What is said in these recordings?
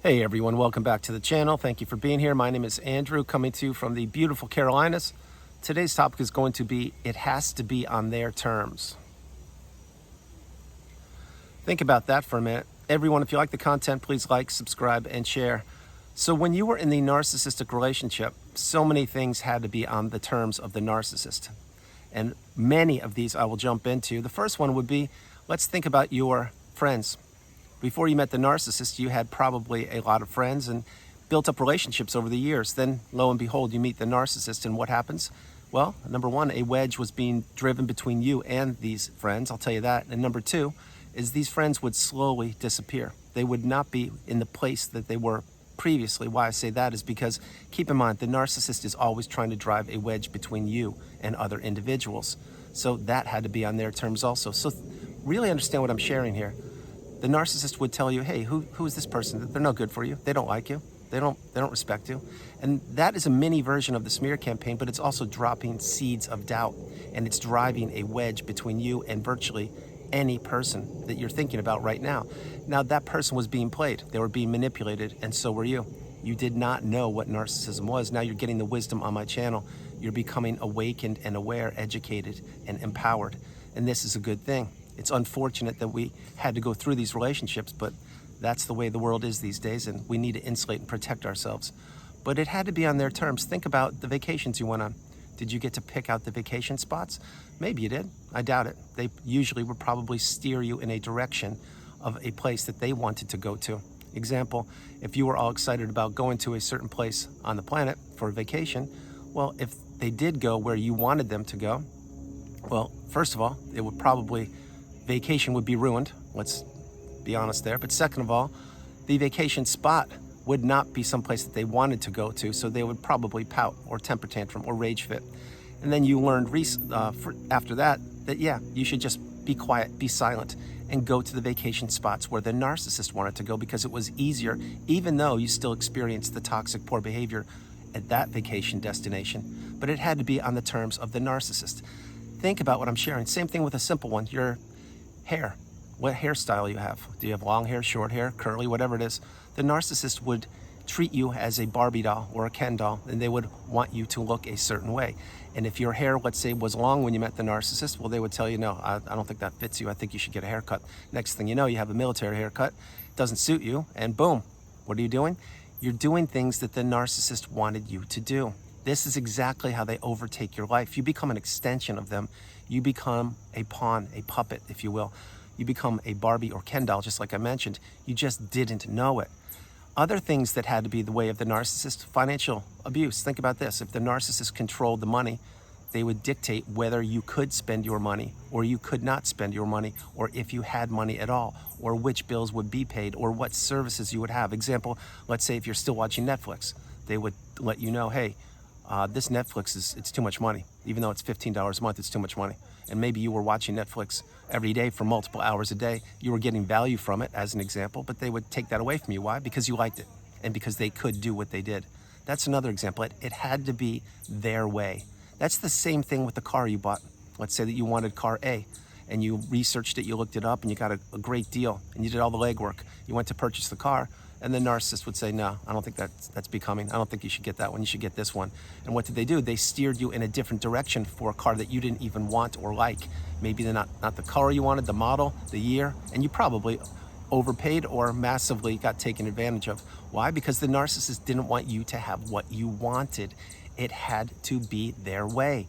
Hey everyone, welcome back to the channel. Thank you for being here. My name is Andrew, coming to you from the beautiful Carolinas. Today's topic is going to be, it has to be on their terms. Think about that for a minute. Everyone, if you like the content, please like, subscribe, and share. So when you were in the narcissistic relationship, so many things had to be on the terms of the narcissist. And many of these I will jump into. The first one would be, let's think about your friends. Before you met the narcissist, you had probably a lot of friends and built up relationships over the years. Then, lo and behold, you meet the narcissist, and what happens? Well, number one, a wedge was being driven between you and these friends, I'll tell you that. And number two is these friends would slowly disappear. They would not be in the place that they were previously. Why I say that is because, keep in mind, the narcissist is always trying to drive a wedge between you and other individuals. So that had to be on their terms also. So really understand what I'm sharing here. The narcissist would tell you, hey, who is this person? They're no good for you. They don't like you. They don't respect you. And that is a mini version of the smear campaign, but it's also dropping seeds of doubt, and it's driving a wedge between you and virtually any person that you're thinking about right now. Now, that person was being played. They were being manipulated, and so were you. You did not know what narcissism was. Now you're getting the wisdom on my channel. You're becoming awakened and aware, educated, and empowered. And this is a good thing. It's unfortunate that we had to go through these relationships, but that's the way the world is these days, and we need to insulate and protect ourselves. But it had to be on their terms. Think about the vacations you went on. Did you get to pick out the vacation spots? Maybe you did. I doubt it. They usually would probably steer you in a direction of a place that they wanted to go to. Example, if you were all excited about going to a certain place on the planet for a vacation, well, if they did go where you wanted them to go, well, first of all, it would probably vacation would be ruined, let's be honest there. But second of all, the vacation spot would not be someplace that they wanted to go to, so they would probably pout or temper tantrum or rage fit. And then you learned after that, yeah, you should just be quiet, be silent, and go to the vacation spots where the narcissist wanted to go, because it was easier, even though you still experienced the toxic, poor behavior at that vacation destination. But it had to be on the terms of the narcissist. Think about what I'm sharing. Same thing with a simple one. Your hair, what hairstyle you have. Do you have long hair, short hair, curly, whatever it is? The narcissist would treat you as a Barbie doll or a Ken doll, and they would want you to look a certain way. And if your hair, let's say, was long when you met the narcissist, well, they would tell you, no, I don't think that fits you. I think you should get a haircut. Next thing you know, you have a military haircut, doesn't suit you, and boom, what are you doing? You're doing things that the narcissist wanted you to do. This is exactly how they overtake your life. You become an extension of them. You become a pawn, a puppet, if you will. You become a Barbie or Ken doll, just like I mentioned. You just didn't know it. Other things that had to be the way of the narcissist: financial abuse. Think about this. If the narcissist controlled the money, they would dictate whether you could spend your money or you could not spend your money, or if you had money at all, or which bills would be paid, or what services you would have. Example, let's say if you're still watching Netflix, they would let you know, hey, this Netflix it's too much money. Even though it's $15 a month, it's too much money. And maybe you were watching Netflix every day for multiple hours a day. You were getting value from it, as an example, but they would take that away from you. Why? Because you liked it, and because they could do what they did. That's another example. It had to be their way. That's the same thing with the car you bought. Let's say that you wanted car A, and you researched it, you looked it up, and you got a great deal, and you did all the legwork. You went to purchase the car, and the narcissist would say, no, I don't think that's becoming. I don't think you should get that one. You should get this one. And what did they do? They steered you in a different direction for a car that you didn't even want or like. Maybe they're not the car you wanted, the model, the year, and you probably overpaid or massively got taken advantage of. Why? Because the narcissist didn't want you to have what you wanted. It had to be their way.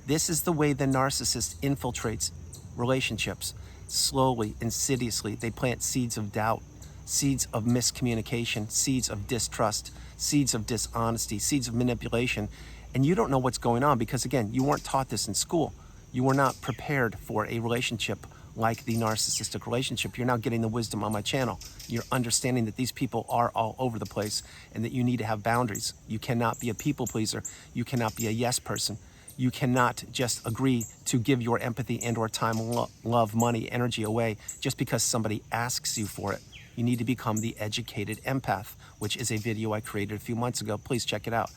This is the way the narcissist infiltrates relationships. Slowly, insidiously, they plant seeds of doubt, seeds of miscommunication, seeds of distrust, seeds of dishonesty, seeds of manipulation. And you don't know what's going on because, again, you weren't taught this in school. You were not prepared for a relationship like the narcissistic relationship. You're now getting the wisdom on my channel. You're understanding that these people are all over the place and that you need to have boundaries. You cannot be a people pleaser. You cannot be a yes person. You cannot just agree to give your empathy and or time, love, money, energy away just because somebody asks you for it. You need to become the educated empath, which is a video I created a few months ago. Please check it out.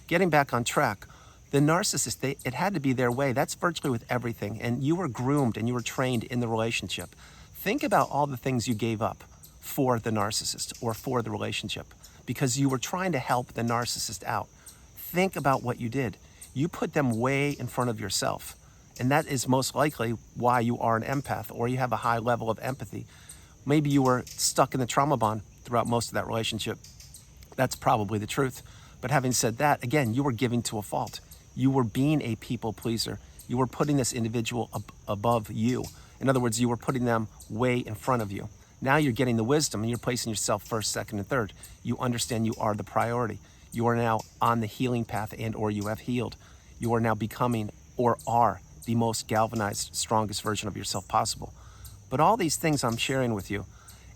Getting back on track, the narcissist, it had to be their way. That's virtually with everything. And you were groomed and you were trained in the relationship. Think about all the things you gave up for the narcissist or for the relationship because you were trying to help the narcissist out. Think about what you did. You put them way in front of yourself. And that is most likely why you are an empath or you have a high level of empathy. Maybe you were stuck in the trauma bond throughout most of that relationship. That's probably the truth. But having said that, again, you were giving to a fault. You were being a people pleaser. You were putting this individual above you. In other words, you were putting them way in front of you. Now you're getting the wisdom and you're placing yourself first, second, and third. You understand you are the priority. You are now on the healing path and or you have healed. You are now becoming or are the most galvanized, strongest version of yourself possible. But all these things I'm sharing with you,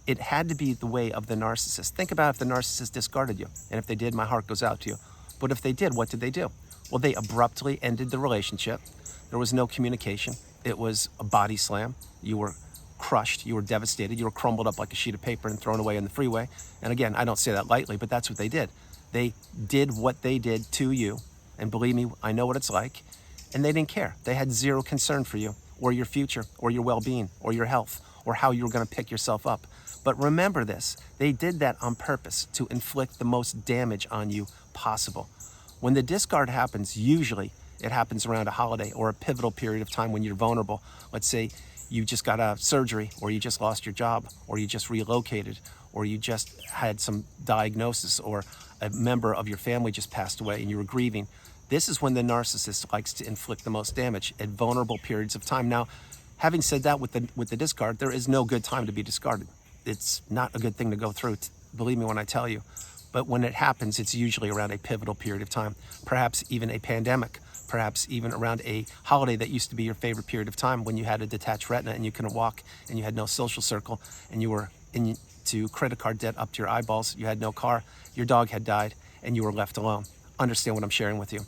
it had to be the way of the narcissist. Think about if the narcissist discarded you. And if they did, my heart goes out to you. But if they did, what did they do? Well, they abruptly ended the relationship. There was no communication. It was a body slam. You were crushed. You were devastated. You were crumbled up like a sheet of paper and thrown away in the freeway. And again, I don't say that lightly, but that's what they did. They did what they did to you. And believe me, I know what it's like. And they didn't care. They had zero concern for you or your future or your well-being or your health or how you were going to pick yourself up. But remember this, they did that on purpose to inflict the most damage on you possible. When the discard happens, usually it happens around a holiday or a pivotal period of time when you're vulnerable. Let's say you just got a surgery or you just lost your job or you just relocated or you just had some diagnosis or a member of your family just passed away and you were grieving. This is when the narcissist likes to inflict the most damage at vulnerable periods of time. Now, having said that with the discard, there is no good time to be discarded. It's not a good thing to go through, believe me when I tell you. But when it happens, it's usually around a pivotal period of time, perhaps even a pandemic, perhaps even around a holiday that used to be your favorite period of time when you had a detached retina and you couldn't walk and you had no social circle and you were into credit card debt up to your eyeballs, you had no car, your dog had died, and you were left alone. Understand what I'm sharing with you.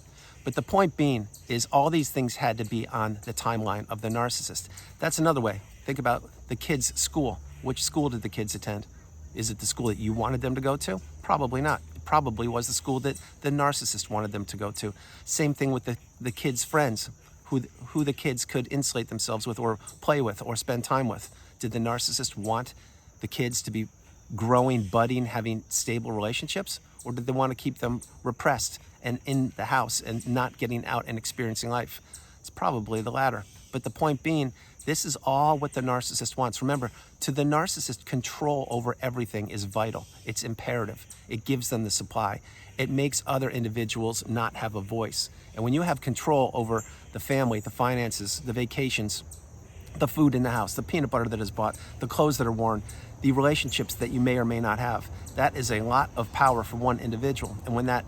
But the point being is all these things had to be on the timeline of the narcissist. That's another way. Think about the kids' school. Which school did the kids attend? Is it the school that you wanted them to go to? Probably not. It probably was the school that the narcissist wanted them to go to. Same thing with the kids' friends, who the kids could insulate themselves with or play with or spend time with. Did the narcissist want the kids to be growing, budding, having stable relationships? Or did they want to keep them repressed and in the house and not getting out and experiencing life? It's probably the latter. But the point being, this is all what the narcissist wants. Remember, to the narcissist, control over everything is vital. It's imperative. It gives them the supply. It makes other individuals not have a voice. And when you have control over the family, the finances, the vacations, the food in the house, the peanut butter that is bought, the clothes that are worn, the relationships that you may or may not have, that is a lot of power for one individual. And when that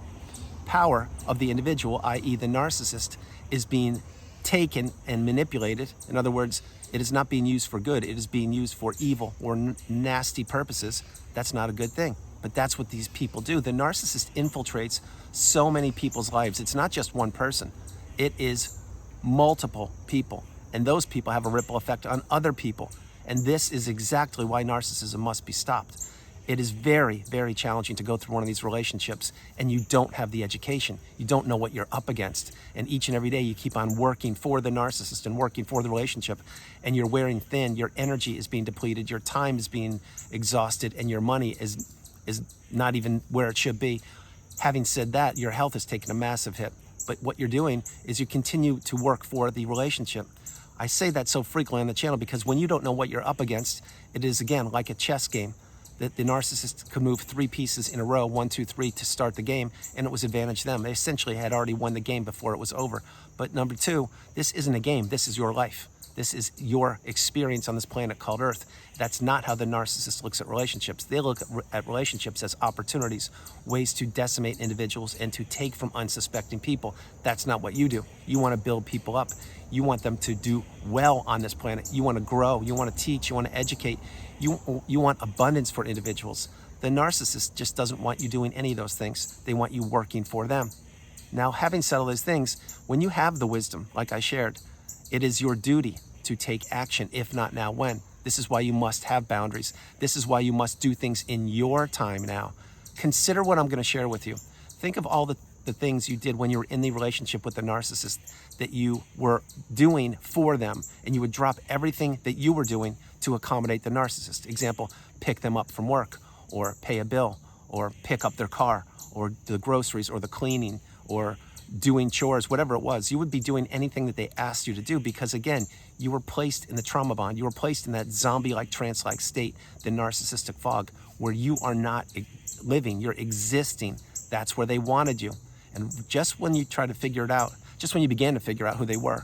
power of the individual, i.e. the narcissist, is being taken and manipulated, in other words, it is not being used for good, it is being used for evil or nasty purposes, that's not a good thing. But that's what these people do. The narcissist infiltrates so many people's lives. It's not just one person. It is multiple people. And those people have a ripple effect on other people. And this is exactly why narcissism must be stopped. It is very, very challenging to go through one of these relationships and you don't have the education. You don't know what you're up against. And each and every day you keep on working for the narcissist and working for the relationship and you're wearing thin, your energy is being depleted, your time is being exhausted, and your money is not even where it should be. Having said that, your health has taken a massive hit. But what you're doing is you continue to work for the relationship. I say that so frequently on the channel because when you don't know what you're up against, it is, again, like a chess game. That the narcissist could move 3 pieces in a row, 1, 2, 3, to start the game, and it was advantage to them. They essentially had already won the game before it was over. But number 2, this isn't a game. This is your life. This is your experience on this planet called Earth. That's not how the narcissist looks at relationships. They look at relationships as opportunities, ways to decimate individuals and to take from unsuspecting people. That's not what you do. You want to build people up. You want them to do well on this planet. You want to grow. You want to teach. You want to educate. You want abundance for individuals. The narcissist just doesn't want you doing any of those things. They want you working for them. Now, having said all those things, when you have the wisdom, like I shared, it is your duty to take action, if not now, when. This is why you must have boundaries. This is why you must do things in your time now. Consider what I'm going to share with you. Think of all the the things you did when you were in the relationship with the narcissist that you were doing for them, and you would drop everything that you were doing to accommodate the narcissist. Example, pick them up from work, or pay a bill, or pick up their car, or the groceries, or the cleaning, or doing chores, whatever it was. You would be doing anything that they asked you to do because, again, you were placed in the trauma bond. You were placed in that zombie-like, trance-like state, the narcissistic fog, where you are not living, you're existing. That's where they wanted you. And just when you try to figure it out, just when you began to figure out who they were,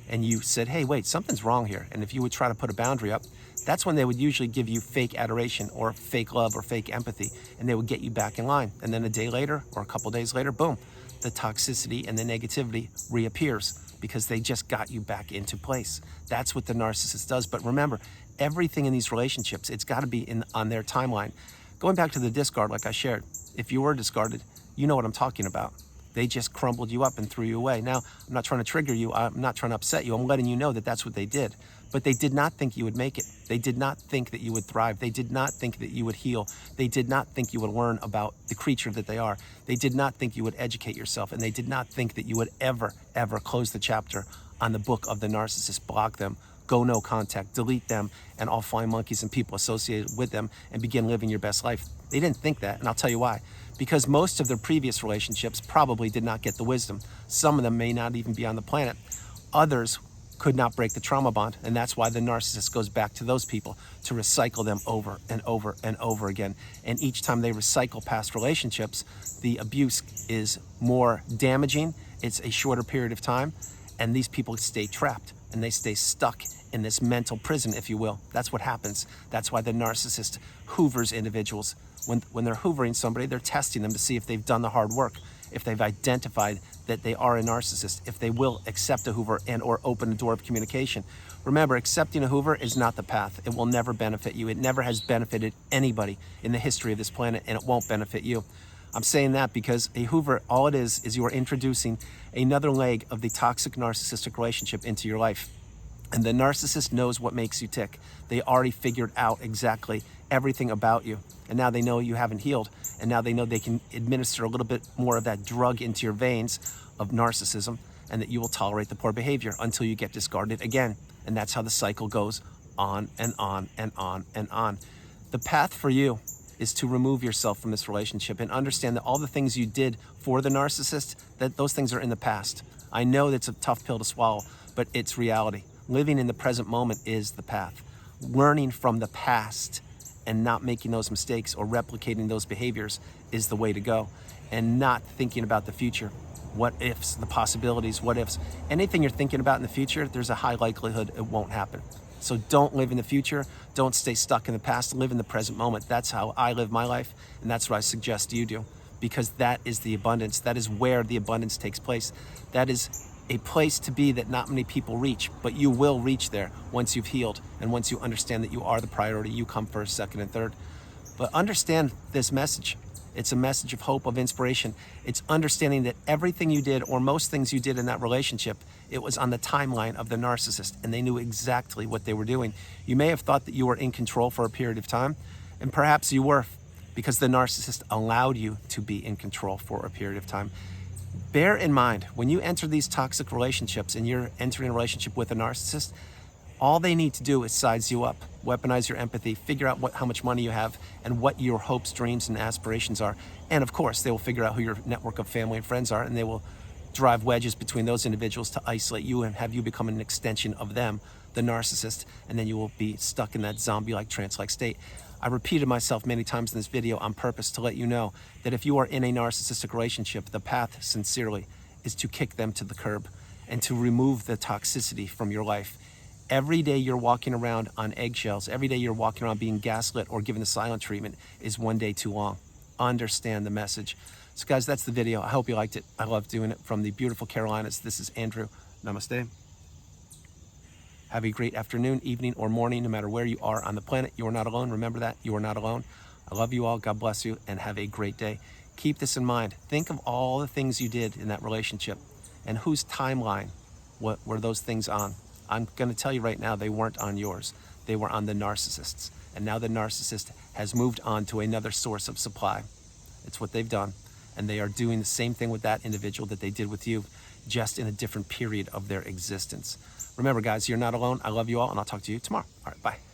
and you said, hey, wait, something's wrong here, and if you would try to put a boundary up, that's when they would usually give you fake adoration or fake love or fake empathy, and they would get you back in line. And then a day later or a couple days later, boom, the toxicity and the negativity reappears because they just got you back into place. That's what the narcissist does. But remember, everything in these relationships, it's got to be on their timeline. Going back to the discard, like I shared, if you were discarded, you know what I'm talking about. They just crumbled you up and threw you away. Now, I'm not trying to trigger you. I'm not trying to upset you. I'm letting you know that that's what they did. But they did not think you would make it. They did not think that you would thrive. They did not think that you would heal. They did not think you would learn about the creature that they are. They did not think you would educate yourself. And they did not think that you would ever, ever close the chapter on the book of the narcissist, block them, go no contact, delete them, and all flying monkeys and people associated with them, and begin living your best life. They didn't think that, and I'll tell you why. Because most of their previous relationships probably did not get the wisdom. Some of them may not even be on the planet. Others could not break the trauma bond, and that's why the narcissist goes back to those people to recycle them over and over and over again. And each time they recycle past relationships, the abuse is more damaging, it's a shorter period of time, and these people stay trapped, and they stay stuck in this mental prison, if you will. That's what happens. That's why the narcissist hoovers individuals. When they're hoovering somebody, they're testing them to see if they've done the hard work, if they've identified that they are a narcissist, if they will accept a hoover and or open a door of communication. Remember, accepting a hoover is not the path. It will never benefit you. It never has benefited anybody in the history of this planet, and it won't benefit you. I'm saying that because a hoover, all it is you are introducing another leg of the toxic narcissistic relationship into your life. And the narcissist knows what makes you tick. They already figured out exactly everything about you. And now they know you haven't healed. And now they know they can administer a little bit more of that drug into your veins of narcissism, and that you will tolerate the poor behavior until you get discarded again. And that's how the cycle goes on and on and on and on. The path for you is to remove yourself from this relationship and understand that all the things you did for the narcissist, that those things are in the past. I know that's a tough pill to swallow, but it's reality. Living in the present moment is the path. Learning from the past and not making those mistakes or replicating those behaviors is the way to go. And not thinking about the future. What ifs, the possibilities, what ifs. Anything you're thinking about in the future, there's a high likelihood it won't happen. So don't live in the future. Don't stay stuck in the past. Live in the present moment. That's how I live my life, and that's what I suggest you do, because that is the abundance. That is where the abundance takes place. That is a place to be that not many people reach, but you will reach there once you've healed and once you understand that you are the priority. You come first, second, and third. But understand this message. It's a message of hope, of inspiration. It's understanding that everything you did, or most things you did in that relationship, it was on the timeline of the narcissist, and they knew exactly what they were doing. You may have thought that you were in control for a period of time, and perhaps you were, because the narcissist allowed you to be in control for a period of time. Bear in mind, when you enter these toxic relationships and you're entering a relationship with a narcissist, all they need to do is size you up, weaponize your empathy, figure out how much money you have and what your hopes, dreams, and aspirations are. And of course, they will figure out who your network of family and friends are, and they will drive wedges between those individuals to isolate you and have you become an extension of them, the narcissist, and then you will be stuck in that zombie-like, trance-like state. I repeated myself many times in this video on purpose to let you know that if you are in a narcissistic relationship, the path, sincerely, is to kick them to the curb and to remove the toxicity from your life. Every day you're walking around on eggshells, every day you're walking around being gaslit or given the silent treatment is one day too long. Understand the message. So guys, that's the video. I hope you liked it. I love doing it from the beautiful Carolinas. This is Andrew. Namaste. Have a great afternoon, evening, or morning, no matter where you are on the planet. You are not alone. Remember that. You are not alone. I love you all. God bless you, and have a great day. Keep this in mind. Think of all the things you did in that relationship and whose timeline were those things on. I'm going to tell you right now, they weren't on yours. They were on the narcissist's. And now the narcissist has moved on to another source of supply. It's what they've done. and they are doing the same thing with that individual that they did with you, just in a different period of their existence. Remember, guys, you're not alone. I love you all, and I'll talk to you tomorrow. All right, bye.